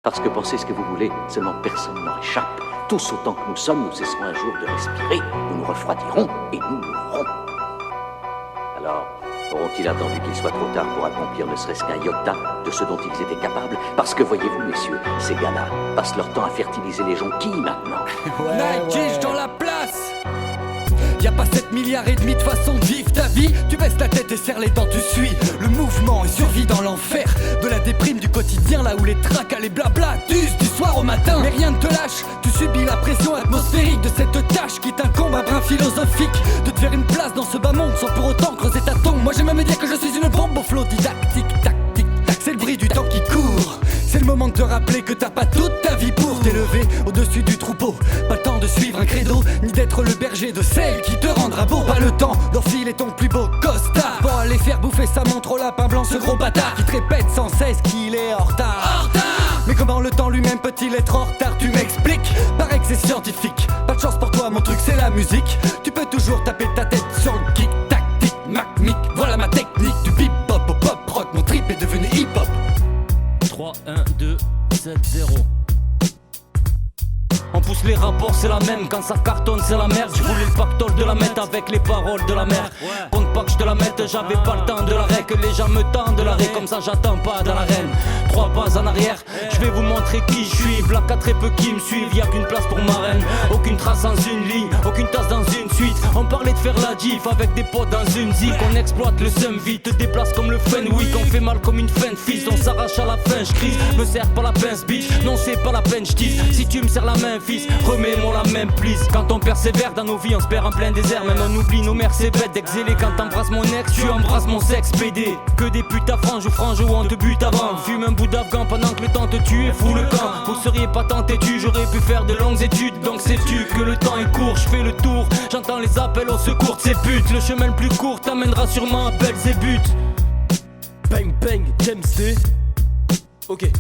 Parce que pensez ce que vous voulez, seulement personne n'en échappe. Tous autant que nous sommes, nous cesserons un jour de respirer, nous nous refroidirons et nous mourrons. Alors, auront-ils attendu qu'il soit trop tard pour accomplir ne serait-ce qu'un iota de ce dont ils étaient capables? Parce que voyez-vous, messieurs, ces gars-là passent leur temps à fertiliser les jonquilles maintenant. Nike dans la place. Y'a pas 7 milliards et demi de façon de vivre ta vie. Tu baisses la tête et serres les dents, tu suis le mouvement et survis dans l'enfer de la déprime du quotidien, là où les tracas, les blabla t'usent du soir au matin. Mais rien ne te lâche, tu subis la pression atmosphérique de cette tâche qui t'incombe, un brin philosophique de te faire une place dans ce bas monde sans pour autant creuser ta tombe. Moi j'aime même dire que je suis une bombe au flot didactique, tactique, c'est le bruit du temps qui court. C'est le moment de te rappeler que t'as pas toute ta vie pour t'élever au-dessus du troupeau. Pas le temps de suivre un credo, ni d'être le berger de celle qui te rendra beau. Pas le temps d'enfiler ton plus beau costard pour aller faire bouffer sa montre au lapin blanc, ce gros bâtard qui te répète sans cesse qu'il est en retard. Mais comment le temps lui-même peut-il être en retard? Tu m'expliques, paraît que c'est scientifique. Pas de chance pour toi, mon truc c'est la musique. Tu peux toujours taper ta tête sur le kick, tactique, mac-mic. Voilà ma technique du bip-hop au pop-rock. Mon trip est devenu hip-hop. 3, 1, 2, 7, 0. On pousse les rapports, c'est la même. Quand ça cartonne, c'est la merde. J'ai voulu le pactole de la mettre avec les paroles de la mère. Compte pas que je te la mette, j'avais pas le temps de l'arrêt. Que les gens me tendent l'arrêt, comme ça j'attends pas dans l'arène. 3 pas en arrière, je vais vous montrer qui je suis. Black à très peu qui me suivent, y'a qu'une place pour ma reine. Aucune trace dans une ligne, aucune tasse dans une suite. On parlait de faire la diff avec des potes dans une zik. On exploite le seum vite, te déplace comme le Fenwick. On fait mal comme une fin de fils, on s'arrache à la fin, je crise. Me serre pas la pince bitch, non c'est pas la peine, je tease. Si tu me serres la main fils, remets-moi la même please. Quand on persévère dans nos vies, on se perd en plein désert. Même on oublie nos mères, c'est bête d'exceller. Quand t'embrasses mon ex, tu embrasses mon sexe PD. Que des putes à frange où on te bute avant. Fume un bout d'afghan pendant que le temps te tue et fout le camp. Vous seriez pas tant têtu, j'aurais pu faire de longues études. Donc sais-tu que le temps est court, je fais le tour. J'entends les appels au secours de ces putes. Le chemin le plus court t'amènera sûrement à Belzébuth. Bang bang, James D. Ok.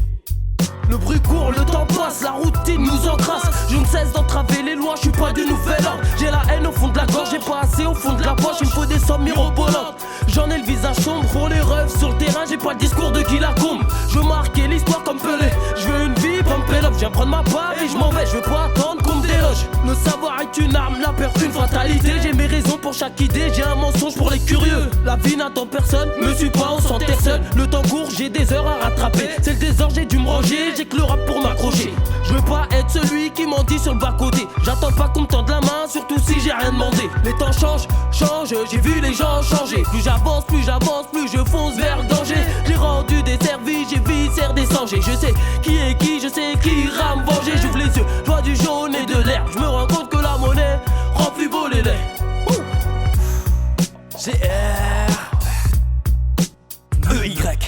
Le bruit court, le temps passe, la routine nous encrasse. Je ne cesse d'entraver les lois, je suis pas du nouvel ordre. J'ai la haine au fond de la gorge, j'ai pas assez au fond de la poche. Il me faut des sommes mirobolantes. J'en ai le visage sombre, pour les rêves sur le terrain. J'ai pas le discours de Guy Lacombe. Je veux marquer l'histoire comme Pelé. Je veux une vie, pump it up. Je viens prendre ma part et je m'en vais. Je veux pas attendre qu'on me déloge. Le savoir est une arme, la peur une fatalité. J'ai mes raisons pour chaque idée, j'ai un mensonge pour les curieux. La vie n'attend personne, me suis pas, on s'enterre seul. Le temps court, j'ai des heures à rattraper. C'est le désordre, j'ai dû me ranger. J'ai que le rap pour m'accrocher. Je veux pas être celui qui mentit sur le bas-côté. J'attends pas qu'on me tende la main, surtout si j'ai rien demandé. Les temps changent, j'ai vu les gens changer. Plus j'avance, plus je fonce vers le danger. J'ai rendu des services, j'ai viscère des sangers. Je sais qui est qui, je sais qui ira me venger. J'ouvre les yeux, je vois du jaune et de l'herbe. Je me rends compte que la monnaie rend plus beau les laits. GR EY.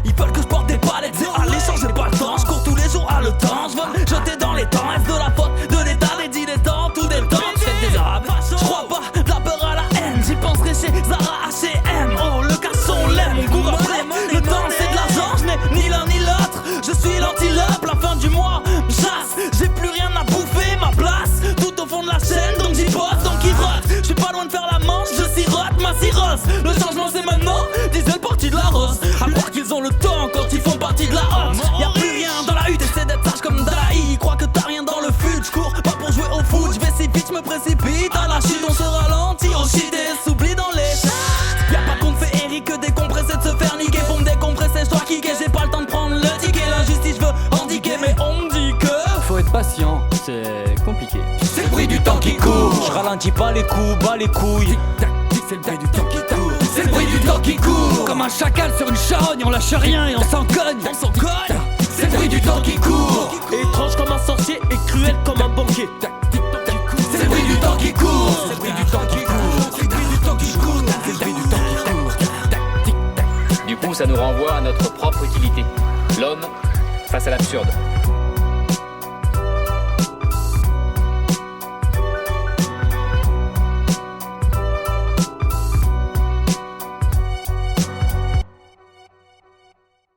Ils veulent que je porte des palettes, c'est à l'échange, j'ai pas le temps. Je cours tous les jours à le temps, je veux me jeter dans les temps. Est-ce de la faute de l'état, des dilettants, tout des temps. Faites des arabes, je crois pas, de la peur à la haine. J'y penserai chez Zara, H&M. Oh le casson l'aime, cours après. Le temps c'est de l'argent, je n'ai ni l'un ni l'autre. Je suis l'antilope, la fin du mois me chasse. J'ai plus rien à bouffer, ma place tout au fond de la chaîne, donc j'y bosse, donc il rote. Je suis pas loin de faire la manche, je sirote ma cirrhose. Le changement c'est maintenant, disait le parti de la rose. À croire qu'ils ont le temps quand ils font partie de la honte. Y'a plus rien dans la hutte, essaie d'être sage comme Dalaï. Crois que t'as rien dans le fut, j'cours pas pour jouer au foot. J'vais si vite, j'me précipite à la chute. On se ralentit, on chide et s'oublie dans les chats. Y'a pas qu'on fait Eric que décompresser de se faire niquer. Pour me décompresser, j'dois kicker. J'ai pas le temps de prendre le ticket. L'injustice, j'veux indiquer, mais on me dit que Faut être patient, c'est compliqué. c'est le bruit du temps qui court. Je ralentis pas les coups, bas les couilles. Tic-tac, tic, c'est le bruit du temps qui court. C'est le bruit du temps qui court. Comme un chacal sur une charogne, on lâche rien et on s'en cogne. C'est le bruit du temps qui court. Étrange comme un sorcier et cruel comme un banquier. C'est le bruit du temps qui court. C'est le bruit du temps qui court. C'est le bruit du temps qui court. C'est le bruit du temps qui court. Du coup, ça nous renvoie à notre propre utilité. L'homme face à l'absurde.